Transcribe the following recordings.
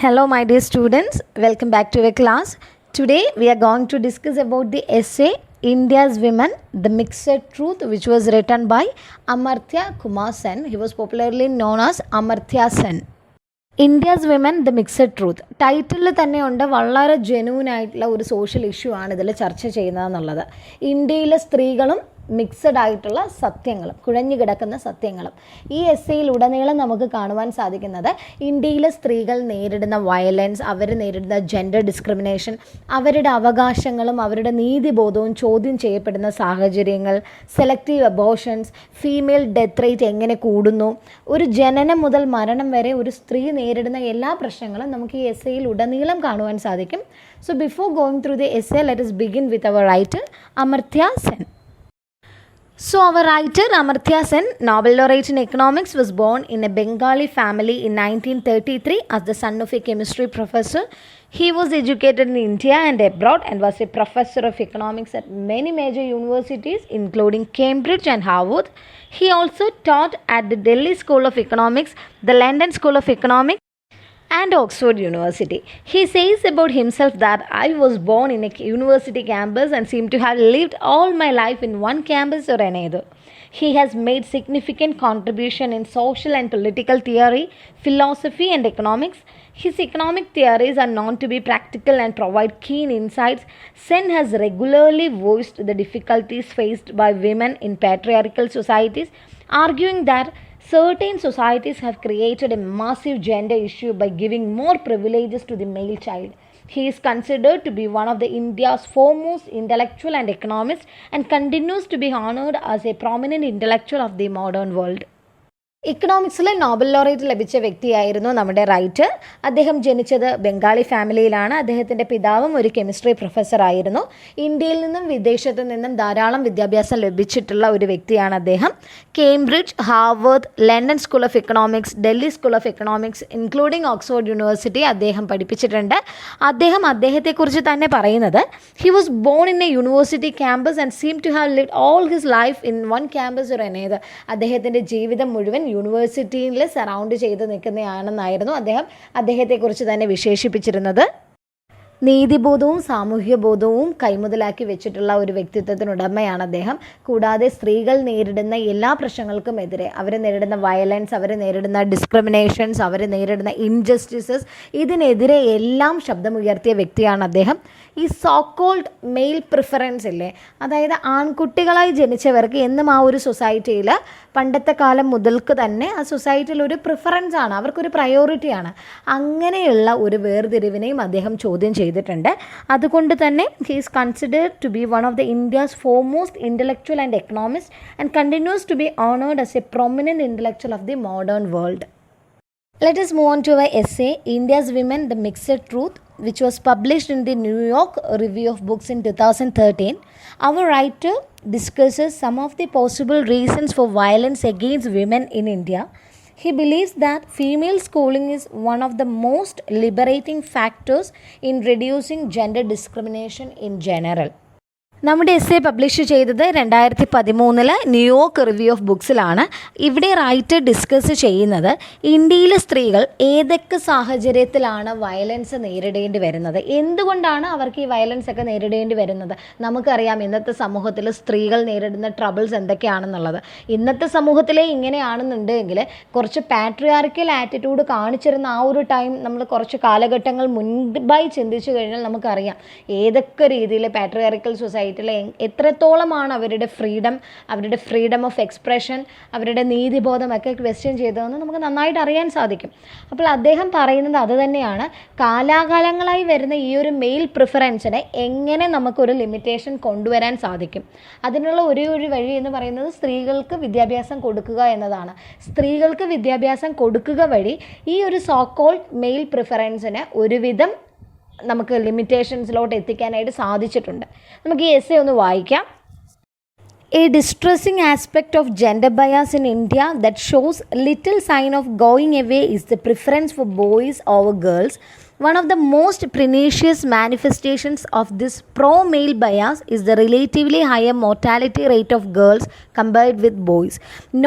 Hello my dear students, welcome back to our class. Today we are going to discuss about the essay India's Women, the Mixed Truth, which was written by Amartya Kumar Sen. He was popularly known as Amartya Sen. India's women the mixed truth ടൈറ്റിലിൽ തന്നെ ഉണ്ട്. വളരെ genuine ആയിട്ടുള്ള ഒരു social issue ആണ് ഇതിൽ ചർച്ച ചെയ്യുന്നതെന്നുള്ളത്. ഇന്ത്യയിലെ സ്ത്രീകളും മിക്സഡ് ആയിട്ടുള്ള സത്യങ്ങളും കുഴഞ്ഞു കിടക്കുന്ന സത്യങ്ങളും ഈ എസ്സേയിലുടനീളം നമുക്ക് കാണുവാൻ സാധിക്കുന്നത് ഇന്ത്യയിലെ സ്ത്രീകൾ നേരിടുന്ന വയലൻസ്, അവർ നേരിടുന്ന ജെൻഡർ ഡിസ്ക്രിമിനേഷൻ, അവരുടെ അവകാശങ്ങളും അവരുടെ നീതിബോധവും ചോദ്യം ചെയ്യപ്പെടുന്ന സാഹചര്യങ്ങൾ, selective abortions, female death rate എങ്ങനെ കൂടുന്നു, ഒരു ജനനം മുതൽ മരണം വരെ ഒരു സ്ത്രീ നേരിടുന്ന എല്ലാ പ്രശ്നങ്ങളും നമുക്ക് ഈ എസ്സേയിൽ ഉടനീളം കാണുവാൻ സാധിക്കും. So before going through the essay, let us begin with our writer Amartya Sen. So our writer Amartya Sen, Nobel laureate in economics, was born in a Bengali family in 1933 as the son of a chemistry professor. He was educated in India and abroad and was a professor of economics at many major universities including Cambridge and Harvard. He also taught at the Delhi School of Economics, the London School of Economics and Oxford University. He says about himself that I was born in a university campus and seem to have lived all my life in one campus or another. He has made significant contribution in social and political theory, philosophy and economics. His economic theories are known to be practical and provide keen insights. Sen has regularly voiced the difficulties faced by women in patriarchal societies, arguing that certain societies have created a massive gender issue by giving more privileges to the male child. He is considered to be one of the India's foremost intellectual and economist and continues to be honored as a prominent intellectual of the modern world. ഇക്കണോമിക്സിൽ Nobel laureate ലഭിച്ച വ്യക്തിയായിരുന്നു നമ്മുടെ writer. അദ്ദേഹം ജനിച്ചത് ബംഗാളി ഫാമിലിയിലാണ്. അദ്ദേഹത്തിൻ്റെ പിതാവും ഒരു chemistry പ്രൊഫസറായിരുന്നു. ഇന്ത്യയിൽ നിന്നും വിദേശത്തു നിന്നും ധാരാളം വിദ്യാഭ്യാസം ലഭിച്ചിട്ടുള്ള ഒരു വ്യക്തിയാണ് അദ്ദേഹം. Cambridge, Harvard, London School of Economics, Delhi School of Economics including Oxford University അദ്ദേഹം പഠിപ്പിച്ചിട്ടുണ്ട്. അദ്ദേഹത്തെക്കുറിച്ച് തന്നെ പറയുന്നത്, he was born in a university campus and seem to have lived all his life in one campus or another. അദ്ദേഹത്തിൻ്റെ ജീവിതം മുഴുവൻ യൂണിവേഴ്സിറ്റിയിൽ surround ചെയ്ത് നിൽക്കുന്നതാണെന്നായിരുന്നു അദ്ദേഹത്തെക്കുറിച്ച് തന്നെ വിശേഷിപ്പിച്ചിരുന്നത്. നീതിബോധവും സാമൂഹ്യ ബോധവും കൈമുതലാക്കി വെച്ചിട്ടുള്ള ഒരു വ്യക്തിത്വത്തിനുടമയാണ് അദ്ദേഹം. കൂടാതെ സ്ത്രീകൾ നേരിടുന്ന എല്ലാ പ്രശ്നങ്ങൾക്കും എതിരെ, അവർ നേരിടുന്ന വയലൻസ്, അവർ നേരിടുന്ന ഡിസ്ക്രിമിനേഷൻസ്, അവർ നേരിടുന്ന ഇൻജസ്റ്റിസസ്, ഇതിനെതിരെ എല്ലാം ശബ്ദമുയർത്തിയ വ്യക്തിയാണ് അദ്ദേഹം. ഈ സോക്കോൾഡ് മെയിൽ പ്രിഫറൻസ് ഇല്ലേ, അതായത് ആൺകുട്ടികളായി ജനിച്ചവർക്ക് എന്നും ആ ഒരു സൊസൈറ്റിയിൽ പണ്ടത്തെ കാലം മുതൽക്ക് തന്നെ ആ സൊസൈറ്റിയിൽ ഒരു പ്രിഫറൻസ് ആണ്, അവർക്കൊരു പ്രയോറിറ്റിയാണ്. അങ്ങനെയുള്ള ഒരു വേർതിരിവിനെയും അദ്ദേഹം ചോദ്യം ചെയ്തിട്ടുണ്ട്. അതുകൊണ്ട് തന്നെ he is considered to be one of the India's foremost intellectual and economist and continues to be honoured as a prominent intellectual of the modern world. Let us move on to our essay, India's Women, the Mixed Truth, which was published in the New York Review of Books in 2013. Our writer discusses some of the possible reasons for violence against women in India. He believes that female schooling is one of the most liberating factors in reducing gender discrimination in general. നമ്മുടെ essay publish ചെയ്തത് 2013 New York review of ബുക്സിലാണ്. ഇവിടെ writer discuss ചെയ്യുന്നത് ഇന്ത്യയിലെ സ്ത്രീകൾ ഏതൊക്കെ സാഹചര്യത്തിലാണ് violence നേരിടേണ്ടി വരുന്നത്, എന്തുകൊണ്ടാണ് അവർക്ക് ഈ വയലൻസ് ഒക്കെ നേരിടേണ്ടി വരുന്നത്. നമുക്കറിയാം ഇന്നത്തെ സമൂഹത്തിൽ സ്ത്രീകൾ നേരിടുന്ന ട്രബിൾസ് എന്തൊക്കെയാണെന്നുള്ളത്. ഇന്നത്തെ സമൂഹത്തിലെ ഇങ്ങനെയാണെന്നുണ്ടെങ്കിൽ കുറച്ച് പാട്രിയാർക്കൽ ആറ്റിറ്റ്യൂഡ് കാണിച്ചിരുന്ന ആ ഒരു ടൈം നമ്മൾ കുറച്ച് കാലഘട്ടങ്ങൾ മുൻപായി ചിന്തിച്ചു കഴിഞ്ഞാൽ നമുക്കറിയാം ഏതൊക്കെ രീതിയിൽ പാട്രിയാർക്കൽ സൊസൈറ്റി എത്രത്തോളമാണ് അവരുടെ ഫ്രീഡം ഓഫ് എക്സ്പ്രഷൻ, അവരുടെ നീതിബോധമൊക്കെ ക്വസ്റ്റ്യൻ ചെയ്തതെന്ന് നമുക്ക് നന്നായിട്ട് അറിയാൻ സാധിക്കും. അപ്പോൾ അദ്ദേഹം പറയുന്നത് അത് തന്നെയാണ്, കാലാകാലങ്ങളായി വരുന്ന ഈ ഒരു മെയിൽ പ്രിഫറൻസിനെ എങ്ങനെ നമുക്കൊരു ലിമിറ്റേഷൻ കൊണ്ടുവരാൻ സാധിക്കും. അതിനുള്ള ഒരു വഴി എന്ന് പറയുന്നത് സ്ത്രീകൾക്ക് വിദ്യാഭ്യാസം കൊടുക്കുക എന്നതാണ്. സ്ത്രീകൾക്ക് വിദ്യാഭ്യാസം കൊടുക്കുക വഴി ഈ ഒരു സോക്കോൾഡ് മെയിൽ പ്രിഫറൻസിന് ഒരുവിധം നമുക്ക് ലിമിറ്റേഷൻസിലോട്ട് എത്തിക്കാനായിട്ട് സാധിച്ചിട്ടുണ്ട്. നമുക്ക് ഈ എസ്സേ ഒന്ന് വായിക്കാം. A distressing aspect of gender bias in India that shows little sign of going away is the preference for boys over girls. One of the most pernicious manifestations of this pro-male bias is the relatively higher mortality rate of girls compared with boys.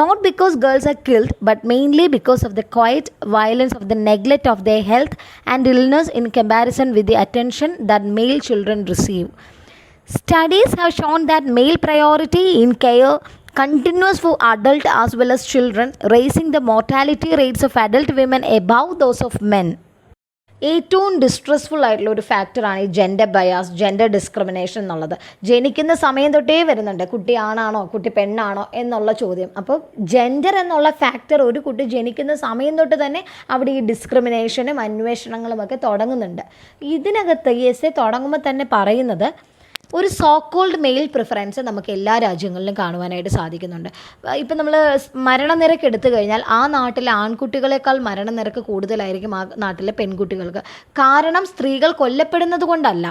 Not because girls are killed, but mainly because of the quiet violence of the neglect of their health and illness in comparison with the attention that male children receive. Studies have shown that male priority in care continues for adult as well as children, raising the mortality rates of adult women above those of men. ഏറ്റവും ഡിസ്ട്രെസ്ഫുൾ ആയിട്ടുള്ള ഒരു ഫാക്ടറാണ് ഈ gender bias, gender discrimination എന്നുള്ളത്. ജനിക്കുന്ന സമയം തൊട്ടേ വരുന്നുണ്ട്, കുട്ടി ആണാണോ കുട്ടി പെണ്ണാണോ എന്നുള്ള ചോദ്യം. അപ്പോൾ ജെൻഡർ എന്നുള്ള ഫാക്ടർ ഒരു കുട്ടി ജനിക്കുന്ന സമയം തൊട്ട് തന്നെ അവിടെ ഈ ഡിസ്ക്രിമിനേഷനും അന്വേഷണങ്ങളും ഒക്കെ തുടങ്ങുന്നുണ്ട്. ഇതിനകത്ത് ഈ എസ്സേ തുടങ്ങുമ്പോൾ തന്നെ പറയുന്നത് ഒരു സോ കോൾഡ് മെയിൽ പ്രിഫറൻസ് നമുക്ക് എല്ലാ രാജ്യങ്ങളിലും കാണുവാനായിട്ട് സാധിക്കുന്നുണ്ട്. ഇപ്പം നമ്മൾ മരണനിരക്ക് എടുത്തു കഴിഞ്ഞാൽ ആ നാട്ടിലെ ആൺകുട്ടികളെക്കാൾ മരണനിരക്ക് കൂടുതലായിരിക്കും ആ നാട്ടിലെ പെൺകുട്ടികൾക്ക്. കാരണം സ്ത്രീകൾ കൊല്ലപ്പെടുന്നത് കൊണ്ടല്ല,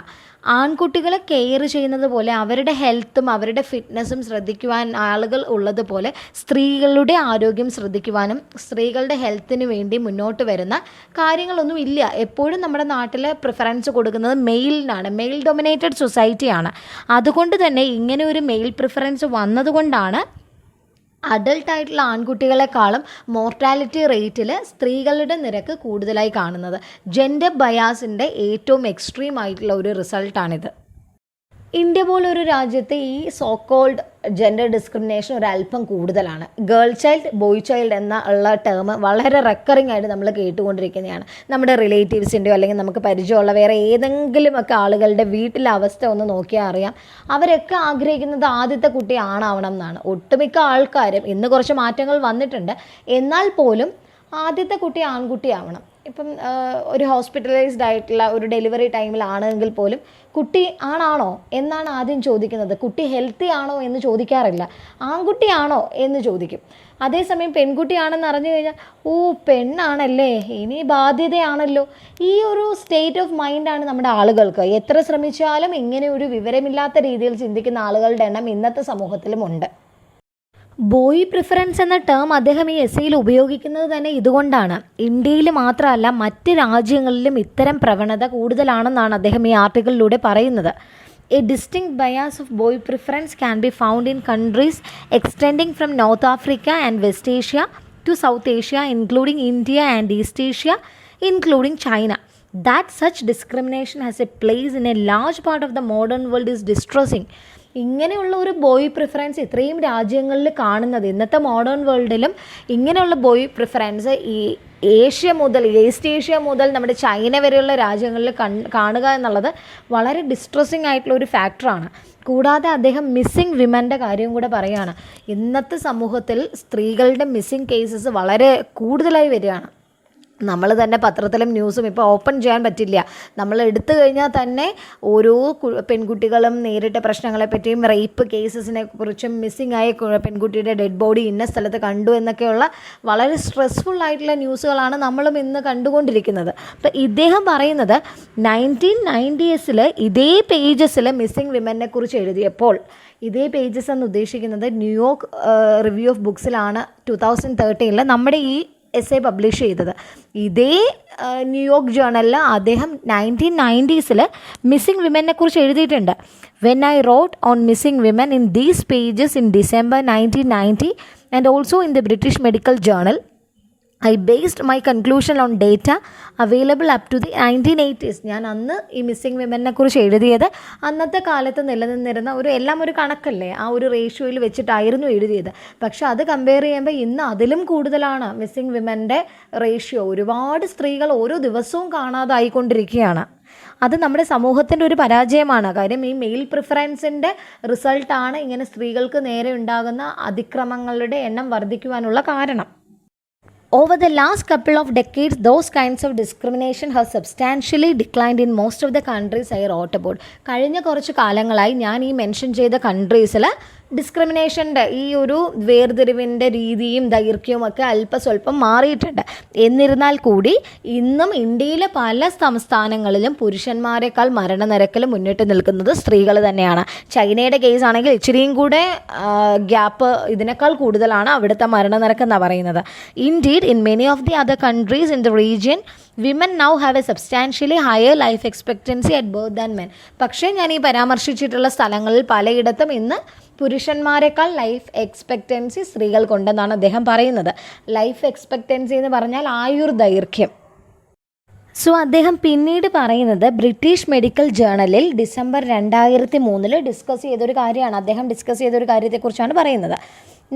ആൺകുട്ടികളെ കെയർ ചെയ്യുന്നത് പോലെ അവരുടെ ഹെൽത്തും അവരുടെ ഫിറ്റ്നസ്സും ശ്രദ്ധിക്കുവാൻ ആളുകൾ ഉള്ളതുപോലെ സ്ത്രീകളുടെ ആരോഗ്യം ശ്രദ്ധിക്കുവാനും സ്ത്രീകളുടെ ഹെൽത്തിന് വേണ്ടി മുന്നോട്ട് വരുന്ന കാര്യങ്ങളൊന്നും ഇല്ല. എപ്പോഴും നമ്മുടെ നാട്ടിൽ പ്രിഫറൻസ് കൊടുക്കുന്നത് മെയിലിനാണ്. Mail dominated സൊസൈറ്റിയാണ്. അതുകൊണ്ട് തന്നെ ഇങ്ങനെ ഒരു മെയിൽ പ്രിഫറൻസ് വന്നതുകൊണ്ടാണ് അഡൾട്ടായിട്ടുള്ള ആൺകുട്ടികളെക്കാളും മോർട്ടാലിറ്റി റേറ്റിൽ സ്ത്രീകളുടെ നിരക്ക് കൂടുതലായി കാണുന്നത്. ജെൻഡർ ബയാസിൻ്റെ ഏറ്റവും എക്സ്ട്രീം ആയിട്ടുള്ള ഒരു റിസൾട്ടാണിത്. ഇന്ത്യ പോലൊരു രാജ്യത്ത് ഈ സോ കോൾഡ് ജെൻഡർ ഡിസ്ക്രിമിനേഷൻ ഒരല്പം കൂടുതലാണ്. ഗേൾ ചൈൽഡ്, ബോയ് ചൈൽഡ് ഉള്ള ടേം വളരെ റെക്കറിങ് ആയിട്ട് നമ്മൾ കേട്ടുകൊണ്ടിരിക്കുന്നതാണ്. നമ്മുടെ റിലേറ്റീവ്സിൻ്റെയോ അല്ലെങ്കിൽ നമുക്ക് പരിചയമുള്ള വേറെ ഏതെങ്കിലുമൊക്കെ ആളുകളുടെ വീട്ടിലെ അവസ്ഥ ഒന്ന് നോക്കിയാൽ അറിയാം. അവരൊക്കെ ആഗ്രഹിക്കുന്നത് ആദ്യത്തെ കുട്ടി ആണാവണം എന്നാണ്. ഒട്ടുമിക്ക ആൾക്കാരും, ഇന്ന് കുറച്ച് മാറ്റങ്ങൾ വന്നിട്ടുണ്ട്, എന്നാൽ പോലും ആദ്യത്തെ കുട്ടി ആൺകുട്ടിയാവണം. ഇപ്പം ഒരു ഹോസ്പിറ്റലൈസ്ഡ് ആയിട്ടുള്ള ഒരു ഡെലിവറി ടൈമിലാണെങ്കിൽ പോലും കുട്ടി ആണാണോ എന്നാണ് ആദ്യം ചോദിക്കുന്നത്. കുട്ടി ഹെൽത്തി ആണോ എന്ന് ചോദിക്കാറില്ല, ആൺകുട്ടിയാണോ എന്ന് ചോദിക്കും. അതേസമയം പെൺകുട്ടിയാണെന്ന് അറിഞ്ഞു കഴിഞ്ഞാൽ പെണ്ണാണല്ലേ, ഇനി ബാധ്യതയാണല്ലോ. ഈ ഒരു സ്റ്റേറ്റ് ഓഫ് മൈൻഡാണ് നമ്മുടെ ആളുകൾക്ക്. എത്ര ശ്രമിച്ചാലും ഇങ്ങനെ ഒരു വിവരമില്ലാത്ത രീതിയിൽ ചിന്തിക്കുന്ന ആളുകളുടെ എണ്ണം ഇന്നത്തെ സമൂഹത്തിലും ഉണ്ട്. ബോയ് പ്രിഫറൻസ് എന്ന ടേം അദ്ദേഹം ഈ എസ്സേയിൽ ഉപയോഗിക്കുന്നത് തന്നെ ഇതുകൊണ്ടാണ്. ഇന്ത്യയിൽ മാത്രമല്ല മറ്റ് രാജ്യങ്ങളിലും ഇത്തരം പ്രവണത കൂടുതലാണെന്നാണ് അദ്ദേഹം ഈ ആർട്ടിക്കിളിലൂടെ പറയുന്നത്. A distinct bias of boy preference can be found in countries extending from North Africa and West Asia to South Asia, including India and East Asia, including China. That such discrimination has a place in a large part of the modern world is distressing. ഇങ്ങനെയുള്ള ഒരു boy preference ഇത്രയും രാജ്യങ്ങളിൽ കാണുന്നത്, ഇന്നത്തെ modern വേൾഡിലും ഇങ്ങനെയുള്ള boy preference ഈ Asia മുതൽ, east Asia മുതൽ നമ്മുടെ ചൈന വരെയുള്ള രാജ്യങ്ങളിൽ കാണുക എന്നുള്ളത് വളരെ ഡിസ്ട്രെസ്സിങ് ആയിട്ടുള്ള ഒരു ഫാക്ടറാണ്. കൂടാതെ അദ്ദേഹം മിസ്സിംഗ് വിമൻ്റെ കാര്യം കൂടെ പറയുകയാണ്. ഇന്നത്തെ സമൂഹത്തിൽ സ്ത്രീകളുടെ മിസ്സിംഗ് കേസസ് വളരെ കൂടുതലായി വരികയാണ്. നമ്മൾ തന്നെ പത്രത്തിലും ന്യൂസും ഇപ്പോൾ ഓപ്പൺ ചെയ്യാൻ പറ്റില്ല. നമ്മൾ എടുത്തു കഴിഞ്ഞാൽ തന്നെ ഓരോ പെൺകുട്ടികളും നേരിട്ട പ്രശ്നങ്ങളെപ്പറ്റിയും റേപ്പ് കേസസിനെ കുറിച്ചും മിസ്സിംഗ് ആയ പെൺകുട്ടിയുടെ ഡെഡ് ബോഡി ഇന്ന സ്ഥലത്ത് കണ്ടു എന്നൊക്കെയുള്ള വളരെ സ്ട്രെസ്ഫുൾ ആയിട്ടുള്ള ന്യൂസുകളാണ് നമ്മളും ഇന്ന് കണ്ടുകൊണ്ടിരിക്കുന്നത്. അപ്പോൾ ഇദ്ദേഹം പറയുന്നത് 1990s ഇതേ പേജസിൽ മിസ്സിംഗ് വിമനെ കുറിച്ച് എഴുതിയപ്പോൾ, ഇതേ പേജസ് എന്ന് ഉദ്ദേശിക്കുന്നത് ന്യൂയോർക്ക് റിവ്യൂ ഓഫ് ബുക്സിലാണ് 2013 നമ്മുടെ ഈ എസ്സേ പബ്ലിഷ് ചെയ്തത്. ഇതേ ന്യൂയോർക്ക് ജേർണലിൽ അദ്ദേഹം 1990s മിസ്സിംഗ് വിമനെ കുറിച്ച് എഴുതിയിട്ടുണ്ട്. When I rote on missing women in these pages in December 1990 and also in the British medical journal, I based my conclusion on data available up to the 1980s. ഞാൻ അന്ന് ഈ missing വിമനെ കുറിച്ച് എഴുതിയത് അന്നത്തെ കാലത്ത് നിലനിന്നിരുന്ന എല്ലാം ഒരു കണക്കല്ലേ, ആ ഒരു റേഷ്യോയിൽ വെച്ചിട്ടായിരുന്നു എഴുതിയത്. പക്ഷെ അത് കമ്പയർ ചെയ്യുമ്പോൾ ഇന്ന് അതിലും കൂടുതലാണ് മിസ്സിംഗ് വിമൻ്റെ റേഷ്യോ. ഒരുപാട് സ്ത്രീകൾ ഓരോ ദിവസവും കാണാതായിക്കൊണ്ടിരിക്കുകയാണ്. അത് നമ്മുടെ സമൂഹത്തിൻ്റെ ഒരു പരാജയമാണ്. കാര്യം ഈ മെയിൽ പ്രിഫറൻസിൻ്റെ റിസൾട്ടാണ് ഇങ്ങനെ സ്ത്രീകൾക്ക് നേരെ ഉണ്ടാകുന്ന അതിക്രമങ്ങളുടെ എണ്ണം വർദ്ധിക്കുവാനുള്ള കാരണം. Over the last couple of decades, those kinds of discrimination have substantially declined in most of the countries I wrote about. കഴിഞ്ഞ കുറച്ച് കാലങ്ങളായി ഞാൻ ഈ മെൻഷൻ ചെയ്ത കൺട്രീസിൽ ഡിസ്ക്രിമിനേഷൻ്റെ ഈ ഒരു വേർതിരിവിൻ്റെ രീതിയും ദൈർഘ്യവും ഒക്കെ അല്പസ്വല്പം മാറിയിട്ടുണ്ട്. എന്നിരുന്നാൽ കൂടി ഇന്നും ഇന്ത്യയിലെ പല സംസ്ഥാനങ്ങളിലും പുരുഷന്മാരെക്കാൾ മരണനിരക്കിൽ മുന്നിട്ട് നിൽക്കുന്നത് സ്ത്രീകൾ തന്നെയാണ്. ചൈനയുടെ കേസ് ആണെങ്കിൽ ഇച്ചിരിയും കൂടെ ഗ്യാപ്പ് ഇതിനേക്കാൾ കൂടുതലാണ് അവിടുത്തെ മരണനിരക്ക് എന്നാണ് പറയുന്നത്. Indeed in many of the other countries in the region women now have A substantially higher life expectancy at birth than men. പക്ഷേ ഞാൻ ഈ പരാമർശിച്ചിട്ടുള്ള സ്ഥലങ്ങളിൽ പലയിടത്തും ഇന്ന് പുരുഷന്മാരെക്കാൾ ലൈഫ് എക്സ്പെക്റ്റൻസി സ്ത്രീകൾക്കുണ്ടെന്നാണ് അദ്ദേഹം പറയുന്നത്. ലൈഫ് എക്സ്പെക്റ്റൻസി എന്ന് പറഞ്ഞാൽ ആയുർദൈർഘ്യം. സോ അദ്ദേഹം പിന്നീട് പറയുന്നത് ബ്രിട്ടീഷ് മെഡിക്കൽ ജേണലിൽ ഡിസംബർ 2003 ഡിസ്കസ് ചെയ്തൊരു കാര്യമാണ്. അദ്ദേഹം ഡിസ്കസ് ചെയ്തൊരു കാര്യത്തെക്കുറിച്ചാണ് പറയുന്നത്.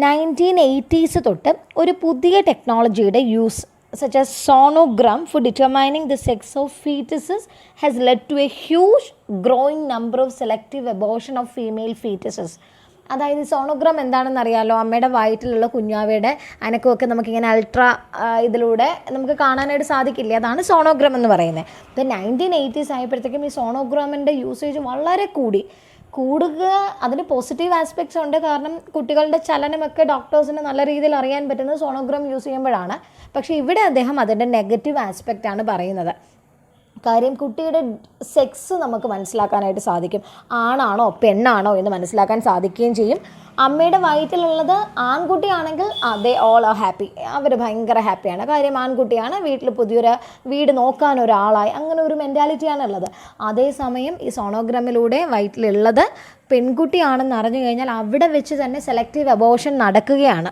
1980s തൊട്ട് ഒരു പുതിയ ടെക്നോളജിയുടെ use such as sonogram for determining the sex of fetuses has led to a huge growing number of selective abortion of female fetuses. അതായത് സോണോഗ്രാം എന്താണെന്ന് അറിയാമല്ലോ. അമ്മയുടെ വയറ്റിലുള്ള കുഞ്ഞാവയുടെ അനക്കമൊക്കെ നമുക്കിങ്ങനെ അൾട്രാ ഇതിലൂടെ നമുക്ക് കാണാനായിട്ട് സാധിക്കില്ല. അതാണ് സോണോഗ്രാം എന്ന് പറയുന്നത്. ഇപ്പം 1980s ആയപ്പോഴത്തേക്കും ഈ സോണോഗ്രാമിൻ്റെ യൂസേജ് വളരെ കൂടുക. അതിന് പോസിറ്റീവ് ആസ്പെക്ട്സ് ഉണ്ട്. കാരണം കുട്ടികളുടെ ചലനമൊക്കെ ഡോക്ടേഴ്സിന് നല്ല രീതിയിൽ അറിയാൻ പറ്റുന്നത് സോണോഗ്രാം യൂസ് ചെയ്യുമ്പോഴാണ്. പക്ഷേ ഇവിടെ അദ്ദേഹം അതിൻ്റെ നെഗറ്റീവ് ആസ്പെക്റ്റാണ് പറയുന്നത്. കാര്യം കുട്ടിയുടെ സെക്സ് നമുക്ക് മനസ്സിലാക്കാനായിട്ട് സാധിക്കും. ആണാണോ പെണ്ണാണോ എന്ന് മനസ്സിലാക്കാൻ സാധിക്കുകയും ചെയ്യും. അമ്മയുടെ വയറ്റിലുള്ളത് ആൺകുട്ടിയാണെങ്കിൽ ദേ ഓൾ ആർ ഹാപ്പി, അവർ ഭയങ്കര ഹാപ്പിയാണ്. കാര്യം ആൺകുട്ടിയാണ്, വീട്ടിൽ പുതിയൊരു വീട് നോക്കാൻ ഒരാളായി, അങ്ങനെ ഒരു മെൻറ്റാലിറ്റിയാണ് ഉള്ളത്. അതേസമയം ഈ സോണോഗ്രാമിലൂടെ വയറ്റിലുള്ളത് പെൺകുട്ടിയാണെന്ന് അറിഞ്ഞു കഴിഞ്ഞാൽ അവിടെ വെച്ച് തന്നെ സെലക്റ്റീവ് അബോർഷൻ നടക്കുകയാണ്.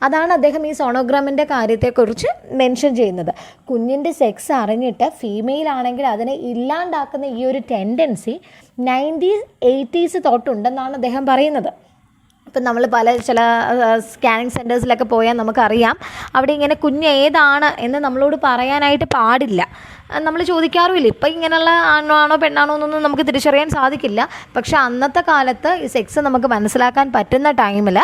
അതാണ് അദ്ദേഹം ഈ സോണോഗ്രാമിൻ്റെ കാര്യത്തെക്കുറിച്ച് മെൻഷൻ ചെയ്യുന്നത്. കുഞ്ഞിൻ്റെ സെക്സ് അറിഞ്ഞിട്ട് ഫീമെയിൽ ആണെങ്കിൽ അതിനെ ഇല്ലാണ്ടാക്കുന്ന ഈ ഒരു ടെൻഡൻസി 1980s തൊട്ടുണ്ടെന്നാണ് അദ്ദേഹം പറയുന്നത്. ഇപ്പം നമ്മൾ ചില സ്കാനിങ് സെൻറ്റേഴ്സിലൊക്കെ പോയാൽ നമുക്കറിയാം, അവിടെ ഇങ്ങനെ കുഞ്ഞ് ഏതാണ് എന്ന് നമ്മളോട് പറയാനായിട്ട് പാടില്ല. നമ്മൾ ചോദിക്കാറുമില്ല. ഇപ്പം ഇങ്ങനെയുള്ള ആണോ പെണ്ണാണോ എന്നൊന്നും നമുക്ക് തിരിച്ചറിയാൻ സാധിക്കില്ല. പക്ഷെ അന്നത്തെ കാലത്ത് ഈ സെക്സ് നമുക്ക് മനസ്സിലാക്കാൻ പറ്റുന്ന ടൈമിൽ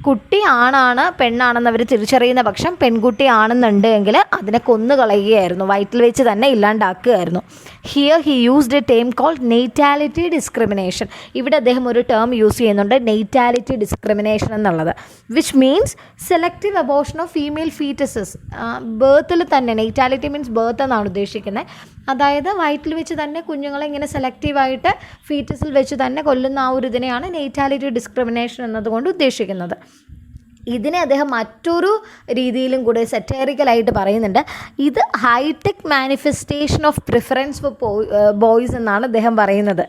കുട്ടി ആണാണ് പെണ്ണാണെന്ന് അവർ തിരിച്ചറിയുന്ന പക്ഷം പെൺകുട്ടിയാണെന്നുണ്ടെങ്കിൽ അതിനെ കൊന്നുകളയുകയായിരുന്നു, വയറ്റിൽ വെച്ച് തന്നെ ഇല്ലാണ്ടാക്കുകയായിരുന്നു. Here he used a term called natality discrimination. ഇവിടെ അദ്ദേഹം ഒരു ടേം യൂസ് ചെയ്യുന്നുണ്ട്, നെയ്റ്റാലിറ്റി ഡിസ്ക്രിമിനേഷൻ എന്നുള്ളത്. Which means selective abortion of female foetuses. ബേർത്തിൽ തന്നെ, നെയ്റ്റാലിറ്റി മീൻസ് ബേർത്ത് എന്നാണ് ഉദ്ദേശിക്കുന്നത്. അതായത് വയറ്റിൽ വെച്ച് തന്നെ കുഞ്ഞുങ്ങളെ ഇങ്ങനെ സെലക്റ്റീവായിട്ട് ഫീറ്റസിൽ വെച്ച് തന്നെ കൊല്ലുന്ന ആ ഒരു ഇതിനെയാണ് നെയ്റ്റാലിറ്റി ഡിസ്ക്രിമിനേഷൻ എന്നതുകൊണ്ട് ഉദ്ദേശിക്കുന്നത്. ഇതിനെ അദ്ദേഹം മറ്റൊരു രീതിയിലും കൂടെ സെറ്റേറിക്കലായിട്ട് പറയുന്നുണ്ട്. ഇത് high tech manifestation of preference for boys എന്നാണ് അദ്ദേഹം പറയുന്നത്.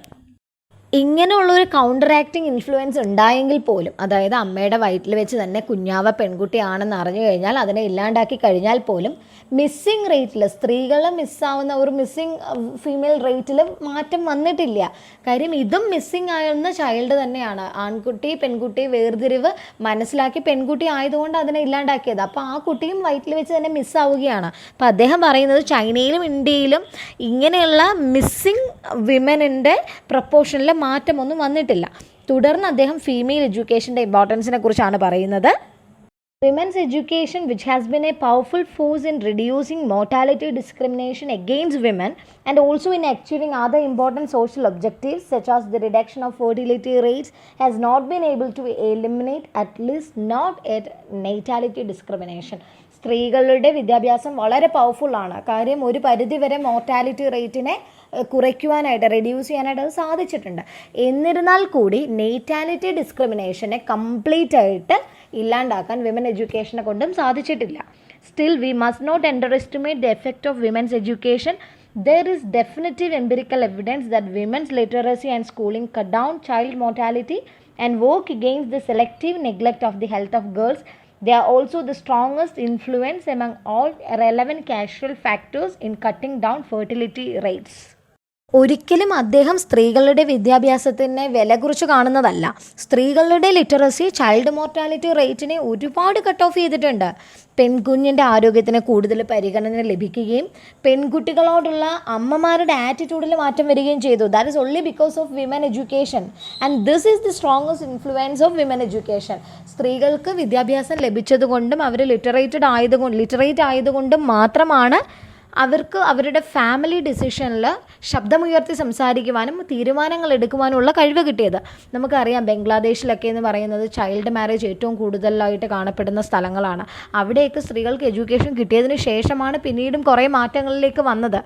ഇങ്ങനെയുള്ളൊരു കൗണ്ടർ ആക്ടിങ് ഇൻഫ്ലുവൻസ് ഉണ്ടായെങ്കിൽ പോലും, അതായത് അമ്മയുടെ വയറ്റിൽ വെച്ച് തന്നെ കുഞ്ഞാവ പെൺകുട്ടിയാണെന്ന് അറിഞ്ഞു കഴിഞ്ഞാൽ അതിനെ ഇല്ലാണ്ടാക്കി കഴിഞ്ഞാൽ പോലും മിസ്സിങ് റേറ്റിൽ, സ്ത്രീകൾ മിസ്സാവുന്ന ഒരു മിസ്സിങ് ഫീമെയിൽ റേറ്റിൽ മാറ്റം വന്നിട്ടില്ല. കാര്യം ഇതും മിസ്സിങ് ആയിരുന്ന ചൈൽഡ് തന്നെയാണ്. ആൺകുട്ടി പെൺകുട്ടി വേർതിരിവ് മനസ്സിലാക്കി പെൺകുട്ടി ആയതുകൊണ്ട് അതിനെ ഇല്ലാണ്ടാക്കിയത്. അപ്പോൾ ആ കുട്ടിയും വയറ്റിൽ വെച്ച് തന്നെ മിസ്സാവുകയാണ്. അപ്പോൾ അദ്ദേഹം പറയുന്നത് ചൈനയിലും ഇന്ത്യയിലും ഇങ്ങനെയുള്ള മിസ്സിങ് വിമനിൻ്റെ പ്രപ്പോർഷനിൽ മാറ്റമൊന്നും വന്നിട്ടില്ല. തുടർന്ന് അദ്ദേഹം ഫീമെയിൽ എഡ്യൂക്കേഷൻ്റെ ഇമ്പോർട്ടൻസിനെ കുറിച്ചാണ് പറയുന്നത്. Women's education, which has been a powerful force in reducing mortality discrimination against women and also in achieving other important social objectives such as the reduction of fertility rates, has not been able to eliminate, at least not at natality discrimination. സ്ത്രീകളുടെ വിദ്യാഭ്യാസം വളരെ പവർഫുള്ളാണ്. കാര്യം ഒരു പരിധിവരെ mortality റേറ്റിനെ കുറയ്ക്കുവാനായിട്ട്, reduce ചെയ്യാനായിട്ട് അത് സാധിച്ചിട്ടുണ്ട്. എന്നിരുന്നാൽ കൂടി നെയ്റ്റാലിറ്റി ഡിസ്ക്രിമിനേഷനെ കംപ്ലീറ്റ് ആയിട്ട് ഇല്ലാണ്ടാക്കാൻ വിമൻ എഡ്യൂക്കേഷനെ കൊണ്ടും സാധിച്ചിട്ടില്ല. Still we must not underestimate the effect of women's education. There is definitive empirical evidence that women's literacy and schooling cut down child mortality and work against the selective neglect of the health of girls. They are also the strongest influence among all relevant causal factors in cutting down fertility rates. ഒരിക്കലും അദ്ദേഹം സ്ത്രീകളുടെ വിദ്യാഭ്യാസത്തിനെ വില കുറിച്ച് കാണുന്നതല്ല. സ്ത്രീകളുടെ literacy child mortality റേറ്റിനെ ഒരുപാട് cut off ചെയ്തിട്ടുണ്ട്. പെൺകുഞ്ഞിൻ്റെ ആരോഗ്യത്തിന് കൂടുതൽ പരിഗണന ലഭിക്കുകയും പെൺകുട്ടികളോടുള്ള അമ്മമാരുടെ ആറ്റിറ്റ്യൂഡിൽ മാറ്റം വരികയും ചെയ്തു. That is only because of women education and this is the strongest influence of women education. സ്ത്രീകൾക്ക് വിദ്യാഭ്യാസം ലഭിച്ചതുകൊണ്ടും അവർ ലിറ്ററേറ്റ് ആയതുകൊണ്ടും മാത്രമാണ് അവർക്ക് അവരുടെ ഫാമിലി ഡിസിഷനിൽ ശബ്ദമുയർത്തി സംസാരിക്കുവാനും തീരുമാനങ്ങൾ എടുക്കുവാനുള്ള കഴിവ് കിട്ടിയത്. നമുക്കറിയാം ബംഗ്ലാദേശിലൊക്കെ എന്ന് പറയുന്നത് ചൈൽഡ് മാരേജ് ഏറ്റവും കൂടുതലായിട്ട് കാണപ്പെടുന്ന സ്ഥലങ്ങളാണ്. അവിടെയൊക്കെ സ്ത്രീകൾക്ക് എഡ്യൂക്കേഷൻ കിട്ടിയതിന് ശേഷമാണ് പിന്നീടും കുറേ മാറ്റങ്ങളിലേക്ക് വന്നത്.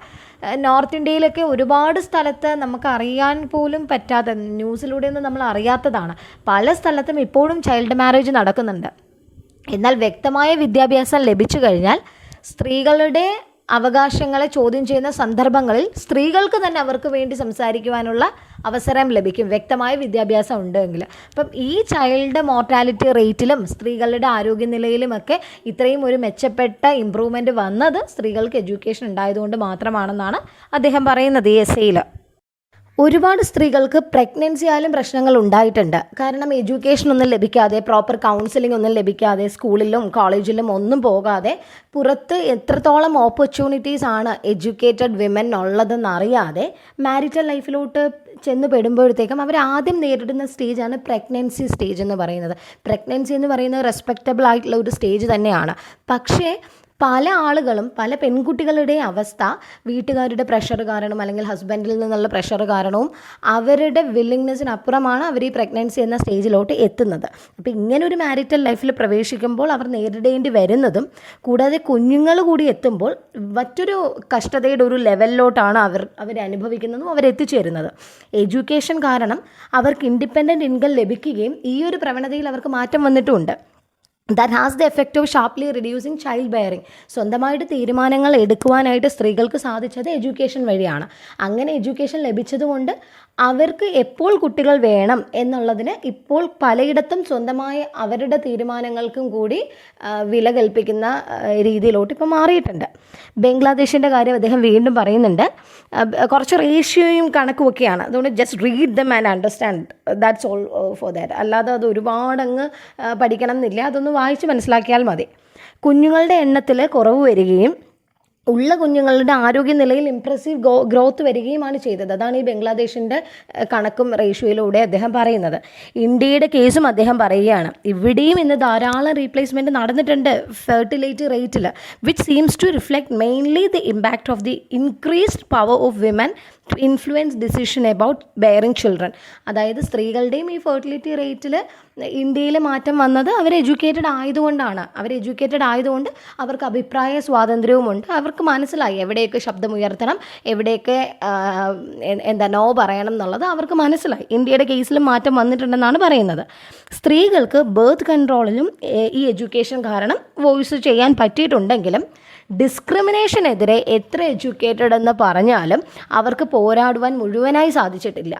നോർത്ത് ഇന്ത്യയിലൊക്കെ ഒരുപാട് സ്ഥലത്ത് നമുക്കറിയാൻ പോലും പറ്റാത്ത, ന്യൂസിലൂടെയൊന്നും നമ്മൾ അറിയാത്തതാണ്, പല സ്ഥലത്തും ഇപ്പോഴും ചൈൽഡ് മാരേജ് നടക്കുന്നുണ്ട്. എന്നാൽ വ്യക്തമായ വിദ്യാഭ്യാസം ലഭിച്ചു കഴിഞ്ഞാൽ സ്ത്രീകളുടെ അവകാശങ്ങളെ ചോദ്യം ചെയ്യുന്ന സന്ദർഭങ്ങളിൽ സ്ത്രീകൾക്ക് തന്നെ അവർക്ക് വേണ്ടി സംസാരിക്കുവാനുള്ള അവസരം ലഭിക്കും, വ്യക്തമായ വിദ്യാഭ്യാസം ഉണ്ടെങ്കിൽ. അപ്പം ഈ ചൈൽഡ് മോർട്ടാലിറ്റി റേറ്റിലും സ്ത്രീകളുടെ ആരോഗ്യനിലയിലുമൊക്കെ ഇത്രയും ഒരു മെച്ചപ്പെട്ട ഇമ്പ്രൂവ്മെൻറ്റ് വന്നത് സ്ത്രീകൾക്ക് എഡ്യൂക്കേഷൻ ഉണ്ടായതുകൊണ്ട് മാത്രമാണെന്നാണ് അദ്ദേഹം പറയുന്നത് ഈ എസ്സേയിൽ. ഒരുപാട് സ്ത്രീകൾക്ക് പ്രഗ്നൻസി ആയാലും പ്രശ്നങ്ങൾ ഉണ്ടായിട്ടുണ്ട്. കാരണം എഡ്യൂക്കേഷൻ ഒന്നും ലഭിക്കാതെ, പ്രോപ്പർ കൗൺസിലിംഗ് ഒന്നും ലഭിക്കാതെ, സ്കൂളിലും കോളേജിലും ഒന്നും പോകാതെ പുറത്ത് എത്രത്തോളം ഓപ്പർച്യൂണിറ്റീസ് ആണ് എഡ്യൂക്കേറ്റഡ് വിമൻ ഉള്ളതെന്നറിയാതെ മാരിറ്റൽ ലൈഫിലോട്ട് ചെന്ന് പെടുമ്പോഴത്തേക്കും അവർ ആദ്യം നേരിടുന്ന സ്റ്റേജാണ് പ്രഗ്നൻസി സ്റ്റേജ് എന്ന് പറയുന്നത്. പ്രഗ്നൻസി എന്ന് പറയുന്നത് റെസ്പെക്റ്റബിൾ ആയിട്ടുള്ള ഒരു സ്റ്റേജ് തന്നെയാണ്. പക്ഷേ പല ആളുകളും, പല പെൺകുട്ടികളുടെ അവസ്ഥ വീട്ടുകാരുടെ പ്രഷർ കാരണം അല്ലെങ്കിൽ ഹസ്ബൻഡിൽ നിന്നുള്ള പ്രഷർ കാരണവും അവരുടെ വില്ലിങ്നെസ്സിനപ്പുറമാണ് അവർ ഈ പ്രഗ്നൻസി എന്ന സ്റ്റേജിലോട്ട് എത്തുന്നത്. അപ്പോൾ ഇങ്ങനൊരു മാരിറ്റൽ ലൈഫിൽ പ്രവേശിക്കുമ്പോൾ അവർ നേരിടേണ്ടി വരുന്നതും കൂടാതെ കുഞ്ഞുങ്ങൾ കൂടി എത്തുമ്പോൾ മറ്റൊരു കഷ്ടതയുടെ ഒരു ലെവലിലോട്ടാണ് അവർ അനുഭവിക്കുന്നതും അവരെത്തിച്ചേരുന്നത്. എഡ്യൂക്കേഷൻ കാരണം അവർക്ക് ഇൻഡിപെൻഡൻറ്റ് ഇൻകം ലഭിക്കുകയും ഈ ഒരു പ്രവണതയിൽ അവർക്ക് മാറ്റം വന്നിട്ടുമുണ്ട്. That has the effect of sharply reducing child bearing. സ്വന്തമായിട്ട് തീരുമാനങ്ങൾ എടുക്കുവാനായിട്ട് സ്ത്രീകൾക്ക് സാധിച്ചത് എഡ്യൂക്കേഷൻ വഴിയാണ്. അങ്ങനെ എഡ്യൂക്കേഷൻ ലഭിച്ചതുകൊണ്ട് അവർക്ക് എപ്പോൾ കുട്ടികൾ വേണം എന്നുള്ളതിന് ഇപ്പോൾ പലയിടത്തും സ്വന്തമായ അവരുടെ തീരുമാനങ്ങൾക്കും കൂടി വില കൽപ്പിക്കുന്ന രീതിയിലോട്ട് ഇപ്പോൾ മാറിയിട്ടുണ്ട്. ബംഗ്ലാദേശിൻ്റെ കാര്യം അദ്ദേഹം വീണ്ടും പറയുന്നുണ്ട്. കുറച്ച് റേഷ്യോയും കണക്കുമൊക്കെയാണ്, അതുകൊണ്ട് just read them and understand, that's all for that. അല്ലാതെ അത് ഒരുപാടങ്ങ് പഠിക്കണം എന്നില്ല, അതൊന്ന് വായിച്ച് മനസ്സിലാക്കിയാൽ മതി. കുഞ്ഞുങ്ങളുടെ എണ്ണത്തിൽ കുറവ് വരികയും ഉള്ള കുഞ്ഞുങ്ങളുടെ ആരോഗ്യനിലയിൽ ഇംപ്രസീവ് ഗ്രോത്ത് വരികയുമാണ് ചെയ്തത്. അതാണ് ഈ ബംഗ്ലാദേശിൻ്റെ കണക്കും റേഷ്യോയിലൂടെ അദ്ദേഹം പറയുന്നത്. ഇന്ത്യയുടെ കേസും അദ്ദേഹം പറയുകയാണ്. ഇവിടെയും ഇന്ന് ധാരാളം റീപ്ലേസ്മെൻറ്റ് നടന്നിട്ടുണ്ട് ഫെർട്ടിലിറ്റി റേറ്റിൽ, which seems to reflect mainly the impact of the increased power of women to influence decision about bearing children. അതായത് സ്ത്രീകളുടെയും ഈ ഫെർട്ടിലിറ്റി റേറ്റിൽ ഇന്ത്യയിൽ മാറ്റം വന്നത് അവർ എഡ്യൂക്കേറ്റഡ് ആയതുകൊണ്ടാണ്. അവർ എഡ്യൂക്കേറ്റഡ് ആയതുകൊണ്ട് അവർക്ക് അഭിപ്രായ സ്വാതന്ത്ര്യവുമുണ്ട്. അവർക്ക് മനസ്സിലായി എവിടെയൊക്കെ ശബ്ദമുയർത്തണം, എവിടെയൊക്കെ നോ പറയണം എന്നുള്ളത് അവർക്ക് മനസ്സിലായി. ഇന്ത്യയുടെ കേസിലും മാറ്റം വന്നിട്ടുണ്ടെന്നാണ് പറയുന്നത്. സ്ത്രീകൾക്ക് ബർത്ത് കൺട്രോളിലും ഈ എഡ്യൂക്കേഷൻ കാരണം വോയിസ് ചെയ്യാൻ പറ്റിയിട്ടുണ്ടെങ്കിലും ഡിസ്ക്രിമിനേഷനെതിരെ എത്ര എഡ്യൂക്കേറ്റഡ് എന്ന് പറഞ്ഞാലും അവർക്ക് പോരാടുവാൻ മുഴുവനായി സാധിച്ചിട്ടില്ല.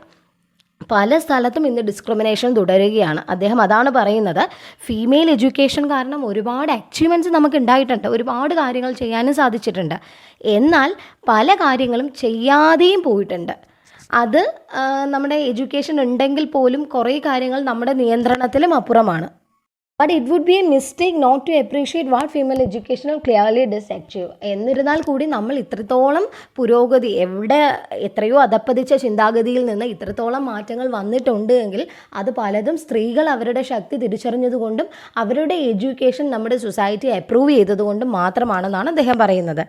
പല സ്ഥലത്തും ഇന്ന് ഡിസ്ക്രിമിനേഷൻ തുടരുകയാണ്. അദ്ദേഹം അതാണ് പറയുന്നത്. ഫീമെയിൽ എഡ്യൂക്കേഷൻ കാരണം ഒരുപാട് അച്ചീവ്മെൻറ്റ്സ് നമുക്ക് ഉണ്ടായിട്ടുണ്ട്, ഒരുപാട് കാര്യങ്ങൾ ചെയ്യാനും സാധിച്ചിട്ടുണ്ട്. എന്നാൽ പല കാര്യങ്ങളും ചെയ്യാതെയും പോയിട്ടുണ്ട്. അത് നമ്മുടെ എഡ്യൂക്കേഷൻ ഉണ്ടെങ്കിൽ പോലും കുറേ കാര്യങ്ങൾ നമ്മുടെ നിയന്ത്രണത്തിലും അപ്പുറമാണ്. But it would be a mistake not to appreciate what female education clearly does achieve. എന്നിരുന്നാൽ കൂടി നമ്മൾ ഇത്രത്തോളം പുരോഗതി, എത്രയോ അധപ്പതിച്ച ചിന്താഗതിയിൽ നിന്ന് ഇത്രത്തോളം മാറ്റങ്ങൾ വന്നിട്ടുണ്ട് എങ്കിൽ അത് പലതും സ്ത്രീകൾ അവരുടെ ശക്തി തിരിച്ചറിഞ്ഞതുകൊണ്ടും അവരുടെ എഡ്യൂക്കേഷൻ നമ്മുടെ സൊസൈറ്റി അപ്രൂവ് ചെയ്തതുകൊണ്ടും മാത്രമാണെന്നാണ് അദ്ദേഹം പറയുന്നത്.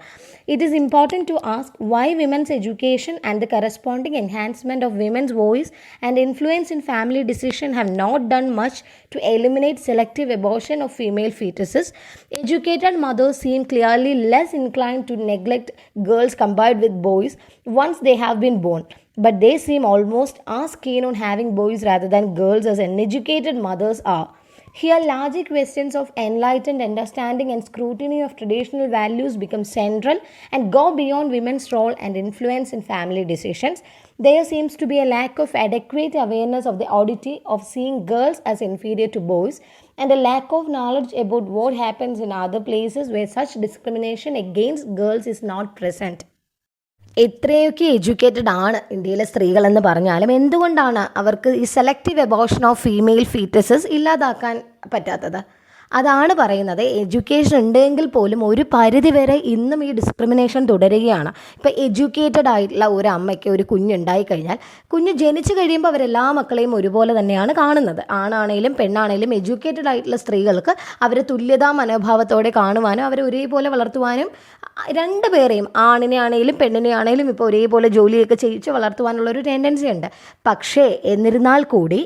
It is important to ask why women's education and the corresponding enhancement of women's voice and influence in family decision have not done much to eliminate selective abortion of female fetuses. Educated mothers seem clearly less inclined to neglect girls compared with boys once they have been born, but they seem almost as keen on having boys rather than girls as uneducated mothers are. Here, larger questions of enlightened understanding and scrutiny of traditional values become central and go beyond women's role and influence in family decisions. There seems to be a lack of adequate awareness of the oddity of seeing girls as inferior to boys, and a lack of knowledge about what happens in other places where such discrimination against girls is not present. എത്രയൊക്കെ educated ആണ് ഇന്ത്യയിലെ സ്ത്രീകളെന്ന് പറഞ്ഞാലും എന്തുകൊണ്ടാണ് അവർക്ക് ഈ selective abortion of female ഫീറ്റസസ് ഇല്ലാതാക്കാൻ പറ്റാത്തത്? അതാണ് പറയുന്നത്. എഡ്യൂക്കേഷൻ ഉണ്ടെങ്കിൽ പോലും ഒരു പരിധി വരെ ഇന്നും ഈ ഡിസ്ക്രിമിനേഷൻ തുടരുകയാണ്. ഇപ്പോൾ എഡ്യൂക്കേറ്റഡ് ആയിട്ടുള്ള ഒരു അമ്മയ്ക്ക് ഒരു കുഞ്ഞുണ്ടായി കഴിഞ്ഞാൽ കുഞ്ഞ് ജനിച്ചു കഴിയുമ്പോൾ അവരെല്ലാ മക്കളെയും ഒരുപോലെ തന്നെയാണ് കാണുന്നത്. ആണാണേലും പെണ്ണാണേലും എഡ്യൂക്കേറ്റഡ് ആയിട്ടുള്ള സ്ത്രീകൾക്ക് അവരെ തുല്യതാ മനോഭാവത്തോടെ കാണുവാനും അവരെ ഒരേപോലെ വളർത്തുവാനും രണ്ടുപേരെയും ആണിനെ ആണെങ്കിലും പെണ്ണിനെ ആണെങ്കിലും ഇപ്പോൾ ഒരേപോലെ ജോലിയൊക്കെ ചെയ്യിച്ച് വളർത്തുവാനുള്ളൊരു ടെൻഡൻസി ഉണ്ട്. പക്ഷേ എന്നിരുന്നാൽ കൂടി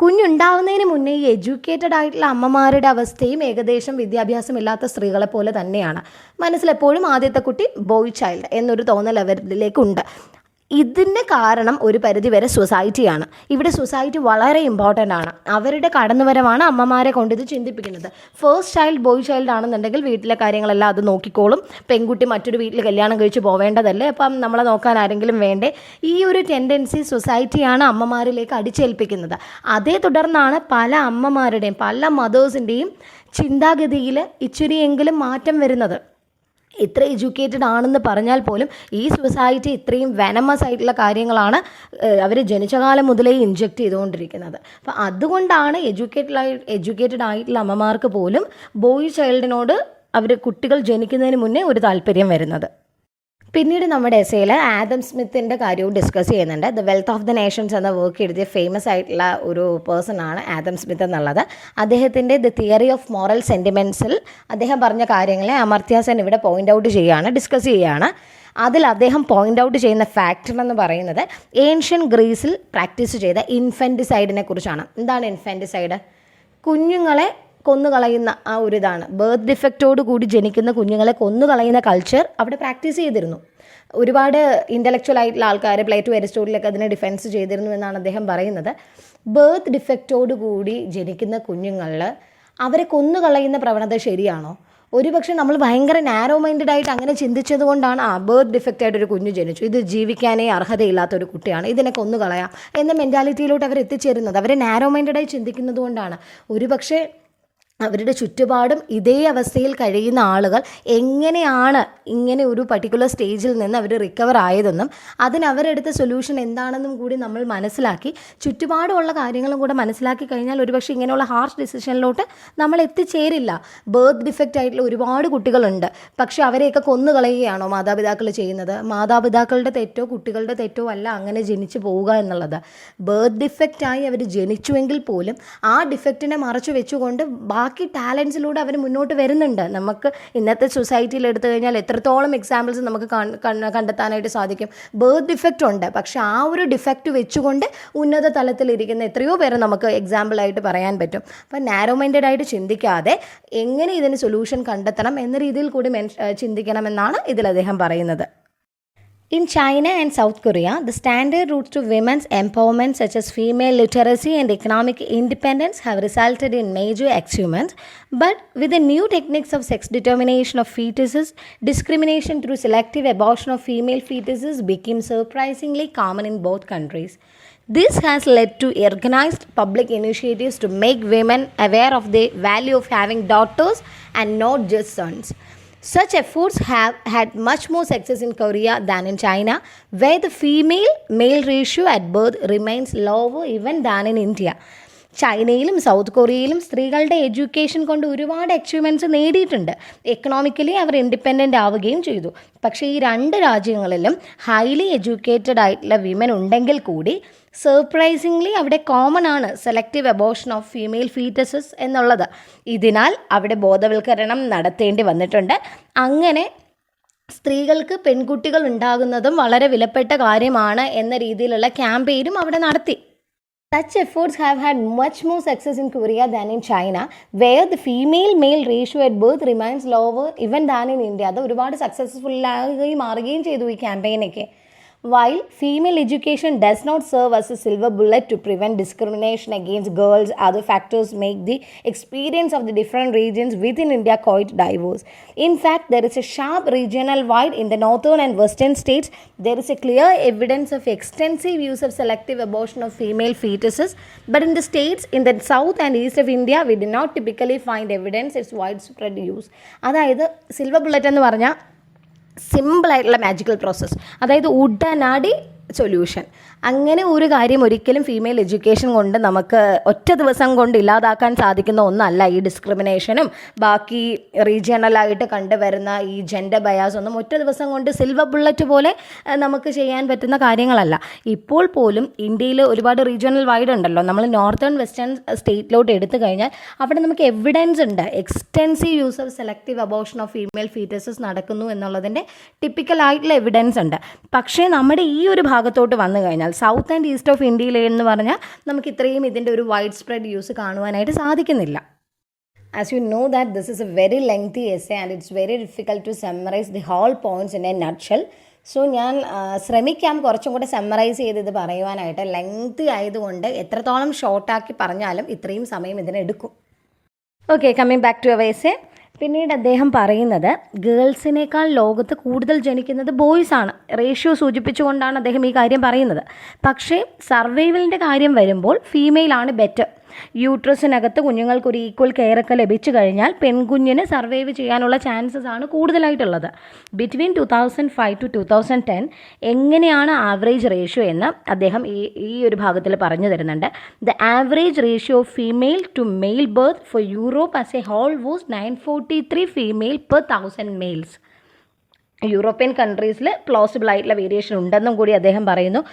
കുഞ്ഞുണ്ടാവുന്നതിന് മുന്നേ ഈ എഡ്യൂക്കേറ്റഡ് ആയിട്ടുള്ള അമ്മമാരുടെ അവസ്ഥയും ഏകദേശം വിദ്യാഭ്യാസമില്ലാത്ത സ്ത്രീകളെ പോലെ തന്നെയാണ്. മനസ്സിലെപ്പോഴും ആദ്യത്തെ കുട്ടി ബോയ് ചൈൽഡ് എന്നൊരു തോന്നൽ അവരിലേക്കുണ്ട്. ഇതിൻ്റെ കാരണം ഒരു പരിധിവരെ സൊസൈറ്റിയാണ്. ഇവിടെ സൊസൈറ്റി വളരെ ഇമ്പോർട്ടൻ്റ് ആണ്. അവരുടെ കടന്നുവരവാണ് അമ്മമാരെ കൊണ്ട് ഇത് ചിന്തിപ്പിക്കുന്നത്. ഫസ്റ്റ് ചൈൽഡ് ബോയ് ചൈൽഡ് ആണെന്നുണ്ടെങ്കിൽ വീട്ടിലെ കാര്യങ്ങളെല്ലാം അത് നോക്കിക്കോളും. പെൺകുട്ടി മറ്റൊരു വീട്ടിൽ കല്യാണം കഴിച്ച് പോവേണ്ടതല്ലേ, അപ്പം നമ്മളെ നോക്കാൻ ആരെങ്കിലും വേണ്ടേ? ഈ ഒരു ടെൻഡൻസി സൊസൈറ്റിയാണ് അമ്മമാരിലേക്ക് അടിച്ചേൽപ്പിക്കുന്നത്. അതേ തുടർന്നാണ് പല അമ്മമാരുടെയും പല മദേഴ്സിൻ്റെയും ചിന്താഗതിയിൽ ഇച്ചിരിയെങ്കിലും മാറ്റം വരുന്നത്. ഇത്ര എഡ്യൂക്കേറ്റഡ് ആണെന്ന് പറഞ്ഞാൽ പോലും ഈ സൊസൈറ്റി ഇത്രയും വെനമസ് ആയിട്ടുള്ള കാര്യങ്ങളാണ് അവർ ജനിച്ച കാലം മുതലേ ഇൻജെക്റ്റ് ചെയ്തുകൊണ്ടിരിക്കുന്നത്. അപ്പോൾ അതുകൊണ്ടാണ് എഡ്യൂക്കേറ്റഡ് ആയിട്ടുള്ള അമ്മമാർക്ക് പോലും ബോയ് ചൈൽഡിനോട് അവർ കുട്ടികൾ ജനിക്കുന്നതിന് മുന്നേ ഒരു താല്പര്യം വരുന്നത്. പിന്നീട് നമ്മുടെ എസ്സേയിൽ ആദം സ്മിത്തിൻ്റെ കാര്യവും ഡിസ്കസ് ചെയ്യുന്നുണ്ട്. The wealth of the Nations എന്ന വർക്ക് എഴുതിയ ഫേമസ് ആയിട്ടുള്ള ഒരു പേഴ്സണാണ് ആദം സ്മിത്ത് എന്നുള്ളത്. അദ്ദേഹത്തിൻ്റെ ദ തിയറി ഓഫ് മോറൽ സെൻറ്റിമെൻറ്റ്സിൽ അദ്ദേഹം പറഞ്ഞ കാര്യങ്ങളെ അമർത്യ സെൻ ഇവിടെ പോയിൻ്റ് ഔട്ട് ചെയ്യുകയാണ്, ഡിസ്കസ് ചെയ്യുകയാണ്. അതിൽ അദ്ദേഹം പോയിൻ്റ് ഔട്ട് ചെയ്യുന്ന ഫാക്ടർ എന്ന് പറയുന്നത് ഏൻഷ്യൻ ഗ്രീസിൽ പ്രാക്ടീസ് ചെയ്ത ഇൻഫൻറ്റിസൈഡിനെ കുറിച്ചാണ്. എന്താണ് ഇൻഫൻറ്റിസൈഡ്? കുഞ്ഞുങ്ങളെ കൊന്നുകളയുന്ന ആ ഒരു ഇതാണ്. ബർത്ത് ഡിഫക്റ്റോട് കൂടി ജനിക്കുന്ന കുഞ്ഞുങ്ങളെ കൊന്നുകളയുന്ന കൾച്ചർ അവിടെ പ്രാക്ടീസ് ചെയ്തിരുന്നു. ഒരുപാട് ഇൻ്റലക്ച്വൽ ആയിട്ടുള്ള ആൾക്കാർ പ്ലേറ്റോ അരിസ്റ്റോട്ടിലൊക്കെ അതിനെ ഡിഫെൻസ് ചെയ്തിരുന്നു എന്നാണ് അദ്ദേഹം പറയുന്നത്. ബർത്ത് ഡിഫക്റ്റോട് കൂടി ജനിക്കുന്ന കുഞ്ഞുങ്ങളിൽ അവരെ കൊന്നുകളയുന്ന പ്രവണത ശരിയാണോ? ഒരുപക്ഷെ നമ്മൾ ഭയങ്കര നാരോ മൈൻഡഡ് ആയിട്ട് അങ്ങനെ ചിന്തിച്ചത് കൊണ്ടാണ് ബർത്ത് ഡിഫക്റ്റ് ആയിട്ടൊരു കുഞ്ഞ് ജനിച്ചു, ഇത് ജീവിക്കാനേ അർഹതയില്ലാത്തൊരു കുട്ടിയാണ്, ഇതിനെ കൊന്നുകളയാം എന്ന മെൻറ്റാലിറ്റിയിലോട്ട് അവർ എത്തിച്ചേരുന്നത്. അവർ നാരോ മൈൻഡഡായി ചിന്തിക്കുന്നത് കൊണ്ടാണ്. ഒരുപക്ഷെ അവരുടെ ചുറ്റുപാടും ഇതേ അവസ്ഥയിൽ കഴിയുന്ന ആളുകൾ എങ്ങനെയാണ് ഇങ്ങനെ ഒരു പർട്ടിക്കുലർ സ്റ്റേജിൽ നിന്ന് അവർ റിക്കവർ ആയതെന്നും അതിനവരെടുത്ത സൊല്യൂഷൻ എന്താണെന്നും കൂടി നമ്മൾ മനസ്സിലാക്കി ചുറ്റുപാടുമുള്ള കാര്യങ്ങളും കൂടെ മനസ്സിലാക്കി കഴിഞ്ഞാൽ ഒരുപക്ഷെ ഇങ്ങനെയുള്ള ഹാർഷ് ഡിസിഷനിലോട്ട് നമ്മൾ എത്തിച്ചേരില്ല. ബർത്ത് ഡിഫക്റ്റ് ആയിട്ടുള്ള ഒരുപാട് കുട്ടികളുണ്ട്, പക്ഷെ അവരെയൊക്കെ കൊന്നുകളയുകയാണോ മാതാപിതാക്കൾ ചെയ്യുന്നത്? മാതാപിതാക്കളുടെ തെറ്റോ കുട്ടികളുടെ തെറ്റോ അല്ല അങ്ങനെ ജനിച്ചു പോവുക എന്നുള്ളത്. ബർത്ത് ഡിഫക്റ്റായി അവർ ജനിച്ചുവെങ്കിൽ പോലും ആ ഡിഫക്റ്റിനെ മറച്ചു വെച്ചുകൊണ്ട് ബാക്കി ടാലൻസിലൂടെ അവർ മുന്നോട്ട് വരുന്നുണ്ട്. നമുക്ക് ഇന്നത്തെ സൊസൈറ്റിയിൽ എടുത്തു കഴിഞ്ഞാൽ എത്രത്തോളം എക്സാമ്പിൾസ് നമുക്ക് കണ്ടെത്താനായിട്ട് സാധിക്കും. ബർത്ത് ഡിഫക്റ്റ് ഉണ്ട്, പക്ഷെ ആ ഒരു ഡിഫക്റ്റ് വെച്ചുകൊണ്ട് ഉന്നത തലത്തിലിരിക്കുന്ന എത്രയോ പേരെ നമുക്ക് എക്സാമ്പിളായിട്ട് പറയാൻ പറ്റും. അപ്പം നാരോ മൈൻഡഡ് ആയിട്ട് ചിന്തിക്കാതെ എങ്ങനെ ഇതിന് സൊല്യൂഷൻ കണ്ടെത്തണം എന്ന രീതിയിൽ കൂടി ചിന്തിക്കണമെന്നാണ് ഇതിൽ അദ്ദേഹം പറയുന്നത്. In China and South Korea, the standard routes to women's empowerment such as female literacy and economic independence have resulted in major achievements, but with the new techniques of sex determination of fetuses, discrimination through selective abortion of female fetuses became surprisingly common in both countries. This has led to organized public initiatives to make women aware of the value of having daughters and not just sons. Such efforts have had much more success in Korea than in China, where the female-male ratio at birth remains lower even than in India. ചൈനയിലും south കൊറിയയിലും സ്ത്രീകളുടെ education കൊണ്ട് ഒരുപാട് achievements നേടിയിട്ടുണ്ട്. Economically അവർ independent ആവുകയും ചെയ്തു. പക്ഷേ ഈ രണ്ട് രാജ്യങ്ങളിലും ഹൈലി എഡ്യൂക്കേറ്റഡ് ആയിട്ടുള്ള വിമൻ ഉണ്ടെങ്കിൽ കൂടി സർപ്രൈസിംഗ്ലി അവിടെ കോമൺ ആണ് സെലക്റ്റീവ് അബോർഷൻ ഓഫ് ഫീമെയിൽ ഫീറ്റസസ് എന്നുള്ളത്. ഇതിനാൽ അവിടെ ബോധവൽക്കരണം നടത്തേണ്ടി വന്നിട്ടുണ്ട്. അങ്ങനെ സ്ത്രീകൾക്ക് പെൺകുട്ടികൾ ഉണ്ടാകുന്നതും വളരെ വിലപ്പെട്ട കാര്യമാണ് എന്ന രീതിയിലുള്ള ക്യാമ്പയിനും അവിടെ നടത്തി. Such efforts have had much more success in Korea than in China, where the female-male ratio at birth remains lower even than in India. അത് ഒരുപാട് സക്സസ്ഫുൾ ആയി മാറുകയും ചെയ്തു ഈ ക്യാമ്പയിനൊക്കെ. While female education does not serve as a silver bullet to prevent discrimination against girls, other factors make the experience of the different regions within India quite diverse. In fact, there is a sharp regional divide. In the northern and western states, there is a clear evidence of extensive use of selective abortion of female fetuses. But in the states in the south and east of India, we do not typically find evidence its widespread use. അതായത് silver bullet എന്ന് പറഞ്ഞാൽ സിമ്പിളായിട്ടുള്ള magical process, അതായത് ഉടനടി solution. അങ്ങനെ ഒരു കാര്യം ഒരിക്കലും ഫീമെയിൽ എഡ്യൂക്കേഷൻ കൊണ്ട് നമുക്ക് ഒറ്റ ദിവസം കൊണ്ട് ഇല്ലാതാക്കാൻ സാധിക്കുന്ന ഒന്നല്ല. ഈ ഡിസ്ക്രിമിനേഷനും ബാക്കി റീജിയണലായിട്ട് കണ്ടുവരുന്ന ഈ ജെൻഡർ ബയാസ് ഒന്നും ഒറ്റ ദിവസം കൊണ്ട് സിൽവർ ബുള്ളറ്റ് പോലെ നമുക്ക് ചെയ്യാൻ പറ്റുന്ന കാര്യങ്ങളല്ല. ഇപ്പോൾ പോലും ഇന്ത്യയിൽ ഒരുപാട് റീജിയണൽ വൈഡ് ഉണ്ടല്ലോ. നമ്മൾ നോർത്തേൺ വെസ്റ്റേൺ സ്റ്റേറ്റിലോട്ട് എടുത്തു കഴിഞ്ഞാൽ അവിടെ നമുക്ക് എവിഡൻസ് ഉണ്ട്. Extensive use of selective abortion of female foetuses നടക്കുന്നു എന്നുള്ളതിൻ്റെ ടിപ്പിക്കലായിട്ടുള്ള എവിഡൻസ് ഉണ്ട്. പക്ഷേ നമ്മുടെ ഈ ഒരു ഭാഗത്തോട്ട് വന്നു കഴിഞ്ഞാൽ സൗത്ത് ആൻഡ് ഈസ്റ്റ് ഓഫ് ഇന്ത്യയിൽ എന്ന് പറഞ്ഞാൽ നമുക്ക് ഇത്രയും ഇതിൻ്റെ ഒരു വൈഡ് സ്പ്രെഡ് യൂസ് കാണുവാനായിട്ട് സാധിക്കുന്നില്ല. As you know that this is a very lengthy essay and it's very difficult to summarize the whole points in a nutshell. So ഞാൻ ശ്രമിക്കാം കുറച്ചും കൂടെ സമ്മറൈസ് ചെയ്ത് ഇത് പറയുവാനായിട്ട്. ലെങ്തി ആയതുകൊണ്ട് എത്രത്തോളം ഷോർട്ടാക്കി പറഞ്ഞാലും ഇത്രയും സമയം ഇതിനെടുക്കും. Okay, coming back to our essay. പിന്നീട് അദ്ദേഹം പറയുന്നത് ഗേൾസിനേക്കാൾ ലോകത്ത് കൂടുതൽ ജനിക്കുന്നത് ബോയ്സ് ആണ്. റേഷ്യോ സൂചിപ്പിച്ചുകൊണ്ടാണ് അദ്ദേഹം ഈ കാര്യം പറയുന്നത്. പക്ഷേ സർവൈവലിൻ്റെ കാര്യം വരുമ്പോൾ ഫീമെയിൽ ആണ് ബെറ്റർ. യൂട്രസിനകത്ത് കുഞ്ഞുങ്ങൾക്കൊരു ഈക്വൽ കെയറൊക്കെ ലഭിച്ചു കഴിഞ്ഞാൽ പെൺകുഞ്ഞിന് സർവൈവ് ചെയ്യാനുള്ള ചാൻസസ് ആണ് കൂടുതലായിട്ടുള്ളത്. ബിറ്റ്വീൻ 2005 to 2010 എങ്ങനെയാണ് ആവറേജ് റേഷ്യോ എന്ന് അദ്ദേഹം ഈ ഒരു ഭാഗത്തിൽ പറഞ്ഞു തരുന്നുണ്ട്. The average ratio of female to male birth for Europe as a whole was 943 female per 1000 males. European കൺട്രീസിൽ പ്ലോസിബിൾ ആയിട്ടുള്ള വേരിയേഷൻ ഉണ്ടെന്നും കൂടി അദ്ദേഹം പറയുന്നു.